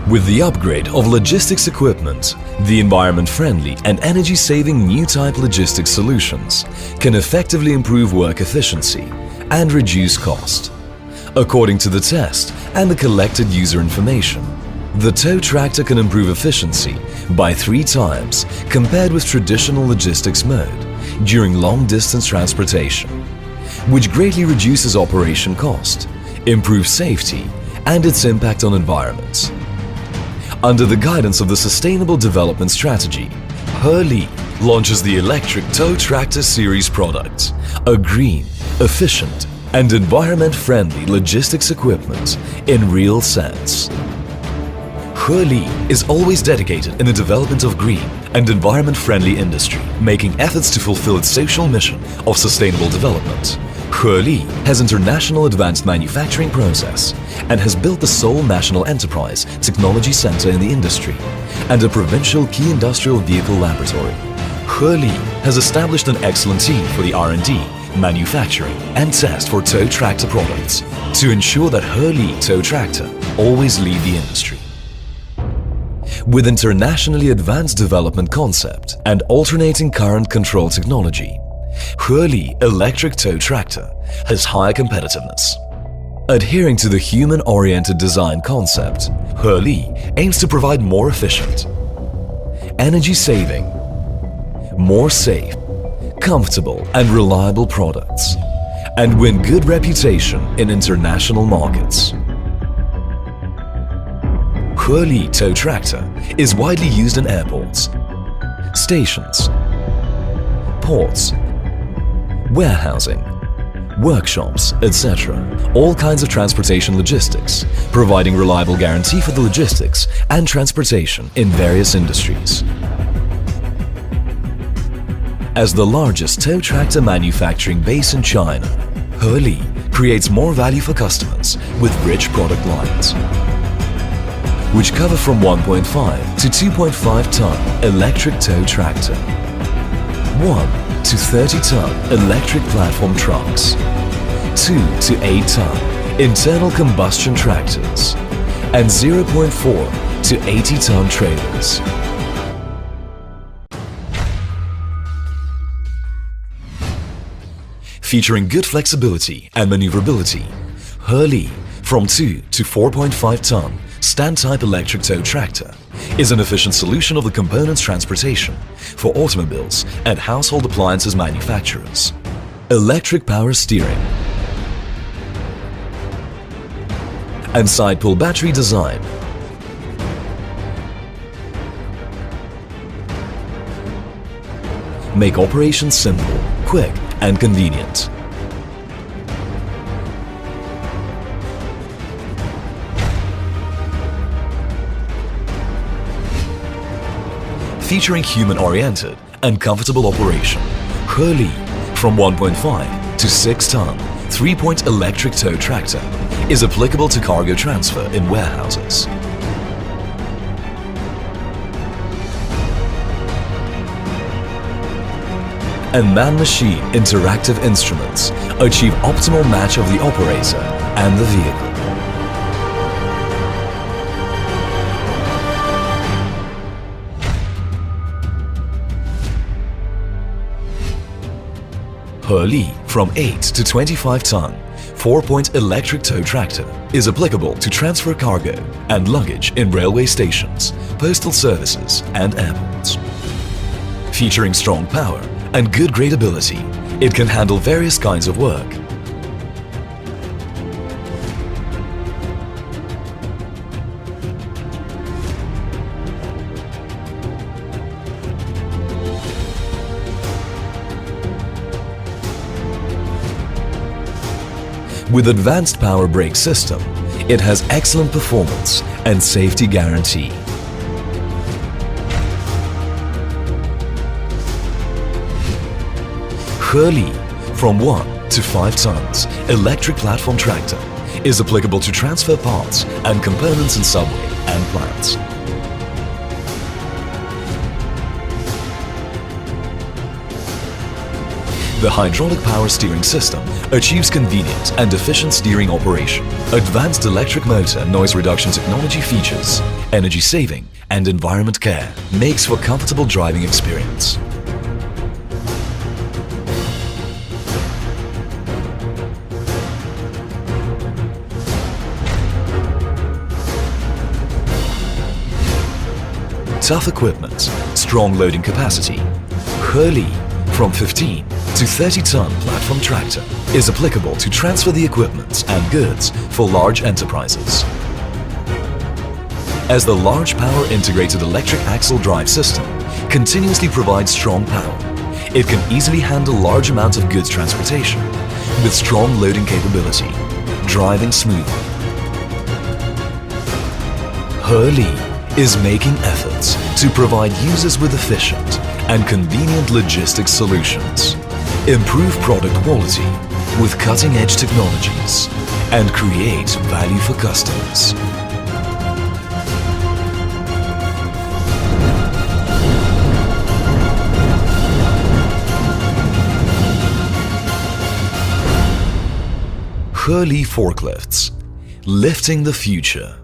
With the upgrade of logistics equipment, the environment-friendly and energy-saving new type logistics solutions can effectively improve work efficiency and reduce cost. According to the test and the collected user information, the tow tractor can improve efficiency by 3 times compared with traditional logistics mode during long-distance transportation, which greatly reduces operation cost, improves safety and its impact on environment. Under the guidance of the Sustainable Development Strategy, Heli launches the electric tow tractor series product, a green, efficient and environment-friendly logistics equipment in real sense. Heli is always dedicated in the development of green and environment-friendly industry, making efforts to fulfill its social mission of sustainable development. Heli has international advanced manufacturing process and has built the sole national enterprise technology center in the industry and a provincial key industrial vehicle laboratory. Heli has established an excellent team for the R&D, manufacturing and test for tow tractor products to ensure that Heli tow tractor always lead the industry. With internationally advanced development concept and alternating current control technology, Heli electric tow tractor has high competitiveness. Adhering to the human-oriented design concept, Heli aims to provide more efficient, energy-saving, more safe, comfortable and reliable products and win good reputation in international markets. Heli tow tractor is widely used in airports, stations, ports, warehousing, workshops, etc. All kinds of transportation logistics, providing reliable guarantee for the logistics and transportation in various industries. As the largest tow tractor manufacturing base in China, Heli creates more value for customers with rich product lines, which cover from 1.5 to 2.5 ton electric tow tractor, 1 to 30 ton electric platform trucks, 2 to 8 ton internal combustion tractors, and 0.4 to 80 ton trailers. Featuring good flexibility and maneuverability, Heli from 2 to 4.5 ton stand-type electric tow tractor is an efficient solution of the components transportation for automobiles and household appliances manufacturers. Electric power steering and side pull battery design make operations simple, quick and convenient. Featuring human-oriented and comfortable operation, Heli from 1.5 to 6 ton 3-point electric tow tractor is applicable to cargo transfer in warehouses. And man-machine interactive instruments achieve optimal match of the operator and the vehicle. Heli from 8 to 25 ton 4-point electric tow tractor is applicable to transfer cargo and luggage in railway stations, postal services and airports. Featuring strong power and good gradability, it can handle various kinds of work. With advanced power brake system, it has excellent performance and safety guarantee. Heli from 1 to 5 tons electric platform tractor is applicable to transfer parts and components in subway and plants. The hydraulic power steering system achieves convenient and efficient steering operation. Advanced electric motor noise reduction technology features, energy saving and environment care makes for comfortable driving experience. Tough equipment, strong loading capacity. Heli from 15 to 30-ton platform tractor is applicable to transfer the equipment and goods for large enterprises. As the large power integrated electric axle drive system continuously provides strong power, it can easily handle large amounts of goods transportation with strong loading capability, driving smoothly. Heli is making efforts to provide users with efficient and convenient logistics solutions, improve product quality with cutting-edge technologies, and create value for customers. Heli forklifts, lifting the future.